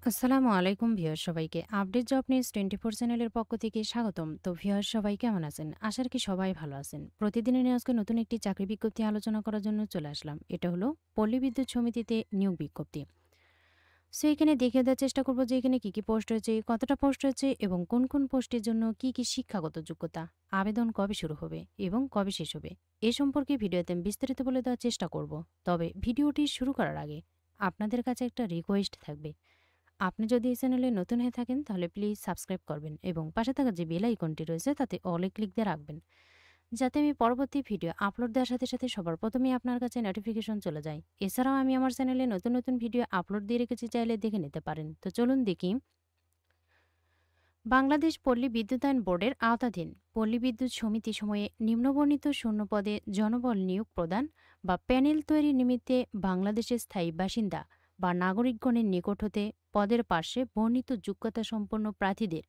আসসালামু আলাইকুম ভিউয়ার সবাইকে আপডেট জব নিউজ 24 চ্যানেলের পক্ষ থেকে স্বাগতম। তো ভিউয়ার সবাই কেমন আছেন? আশা রাখি সবাই ভালো আছেন। প্রতিদিনের নিউজকে নতুন একটি চাকরি বিজ্ঞপ্তি আলোচনা করার জন্য চলে আসলাম। এটা হলো পল্লী বিদ্যুৎ সমিতিতে নিয়োগ বিজ্ঞপ্তি। সো এখানে দেখিয়ে দেওয়ার চেষ্টা করব যে এখানে কি কি পোস্ট রয়েছে, কতটা পোস্ট রয়েছে এবং কোন কোন পোস্টের জন্য কি কি শিক্ষাগত যোগ্যতা, আবেদন কবে শুরু হবে এবং কবে শেষ হবে এ সম্পর্কে ভিডিওতে আমি বিস্তারিত বলে দেওয়ার চেষ্টা করব। তবে ভিডিওটি শুরু করার আগে আপনাদের কাছে একটা রিকোয়েস্ট থাকবে। আপনি যদি এই চ্যানেলে নতুন হয়ে থাকেন তাহলে প্লিজ সাবস্ক্রাইব করবেন এবং পাশে থাকা যে বেল আইকনটি রয়েছে তাতে অলে ক্লিক দিয়ে রাখবেন, যাতে আমি পরবর্তী ভিডিও আপলোড দেওয়ার সাথে সাথে সবার প্রথমেই আপনার কাছে নোটিফিকেশন চলে যায়। এছাড়াও আমি আমার চ্যানেলে নতুন নতুন ভিডিও আপলোড দিয়ে রেখেছি, চাইলে দেখে নিতে পারেন। তো চলুন দেখি। বাংলাদেশ পল্লী বিদ্যুতায়ন বোর্ডের আওতাধীন পল্লী বিদ্যুৎ সমিতি সময়ে নিম্নবর্ণিত শূন্য পদে জনবল নিয়োগ প্রদান বা প্যানেল তৈরি নিমিত্তে বাংলাদেশের স্থায়ী বাসিন্দা বা নাগরিকগণের নিকট হতে পদের পার্শ্বে বর্ণিত যোগ্যতা সম্পন্ন প্রার্থীদের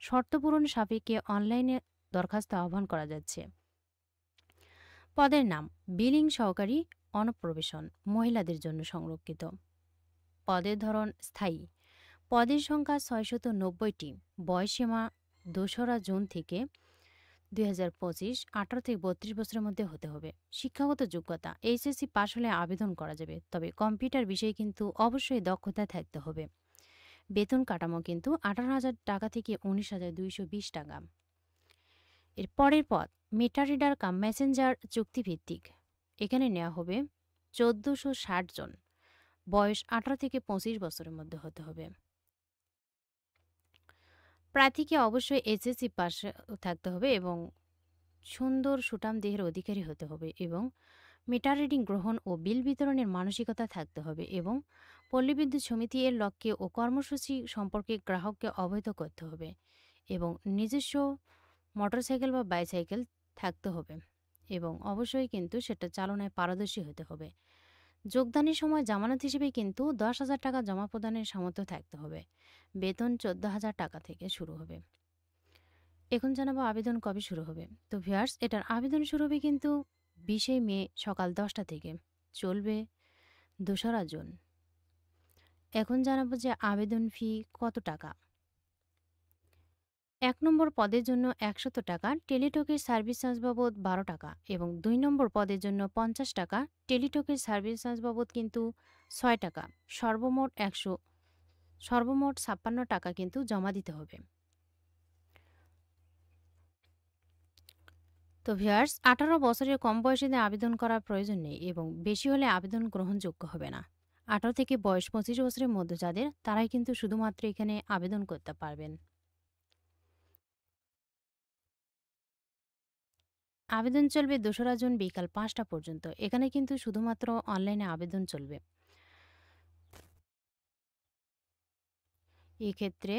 শর্ত পূরণ সাপেক্ষে অনলাইনে দরখাস্ত আহ্বান করা যাচ্ছে। পদের নাম: বিলিং সহকারী, অনপ্রবেশন, মহিলাদের জন্য সংরক্ষিত। পদের ধরন: স্থায়ী। পদের সংখ্যা ৬৯০টি। বয়সসীমা ২রা জুন থেকে ২০২৫, ১৮ থেকে ৩২ বছরের মধ্যে হতে হবে। শিক্ষাগত যোগ্যতা: এইচএসসি পাশ হলে আবেদন করা যাবে, তবে কম্পিউটার বিষয়ে কিন্তু অবশ্যই দক্ষতা থাকতে হবে। বেতন কাঠামো কিন্তু ১৮,০০০ টাকা থেকে ১৯,২২০ টাকা। এর পরের পদ: মিটার রিডার কাম মেসেঞ্জার, চুক্তিভিত্তিক। এখানে নেওয়া হবে ১৪৬০ জন। বয়স ১৮ থেকে ২৫ বছরের মধ্যে হতে হবে। প্রার্থীকে অবশ্যই এসএসসি পাস থাকতে হবে এবং সুন্দর সুঠাম দেহের অধিকারী হতে হবে এবং মিটার রিডিং গ্রহণ ও বিল বিতরণের মানসিকতা থাকতে হবে এবং পল্লী বিদ্যুৎ সমিতি এর লক্ষ্যে ও কর্মসূচি সম্পর্কে গ্রাহককে অবহিত করতে হবে এবং নিজস্ব মোটরসাইকেল বা বাইসাইকেল থাকতে হবে এবং অবশ্যই কিন্তু সেটা চালনায় পারদর্শী হতে হবে। যোগদানের সময় জামানত হিসেবে কিন্তু ১০,০০০ টাকা জমা প্রদানের সামর্থ্য থাকতে হবে। বেতন ১৪,০০০ টাকা থেকে শুরু হবে। এখন জানাবো আবেদন কবে শুরু হবে। তো ভিউয়ার্স, এটার আবেদন শুরু হবে কিন্তু ২০ মে সকাল ১০টা থেকে, চলবে ২রা জুন। এখন জানাবো যে আবেদন ফি কত টাকা। ১ নম্বর পদের জন্য ১০০ টাকা, টেলিটকের সার্ভিস চার্জ বাবদ ১২ টাকা এবং ২ নম্বর পদের জন্য ৫০ টাকা, টেলিটকের সার্ভিস চার্জ বাবদ কিন্তু ৬ টাকা। সর্বমোট ৫৬ টাকা কিন্তু জমা দিতে হবে। তো ভিউয়ার্স, ১৮ বছরের কম বয়সীদের আবেদন করার প্রয়োজন নেই এবং বেশি হলে আবেদন গ্রহণযোগ্য হবে না। ১৮ থেকে বয়স ২৫ বছরের মধ্যে যাদের, তারাই কিন্তু শুধুমাত্র এখানে আবেদন করতে পারবেন। আবেদন চলবে ২রা জুন বিকাল ৫টা পর্যন্ত। এখানে কিন্তু শুধুমাত্র অনলাইনে আবেদন চলবে। এক্ষেত্রে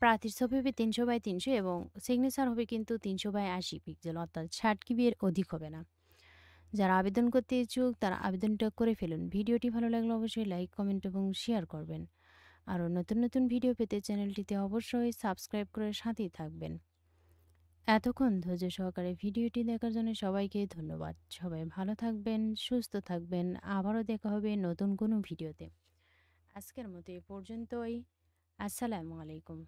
প্রার্থীর ছবি হবে ৩০০/৩০০ এবং সিগনেচার হবে কিন্তু ৩০০/৮০ পিক্সেল, অর্থাৎ ৬০ কিবি এর অধিক হবে না। যারা আবেদন করতে ইচ্ছুক তারা আবেদনটা করে ফেলুন। ভিডিওটি ভালো লাগলে অবশ্যই লাইক, কমেন্ট এবং শেয়ার করবেন। আরও নতুন নতুন ভিডিও পেতে চ্যানেলটিতে অবশ্যই সাবস্ক্রাইব করে সাথেই থাকবেন। এতক্ষণ ধৈর্য সহকারে ভিডিওটি দেখার জন্য সবাইকে ধন্যবাদ। সবাই ভালো থাকবেন, সুস্থ থাকবেন। আবারও দেখা হবে নতুন কোনো ভিডিওতে। আজকের মতো এ পর্যন্তই। আসসালামু আলাইকুম।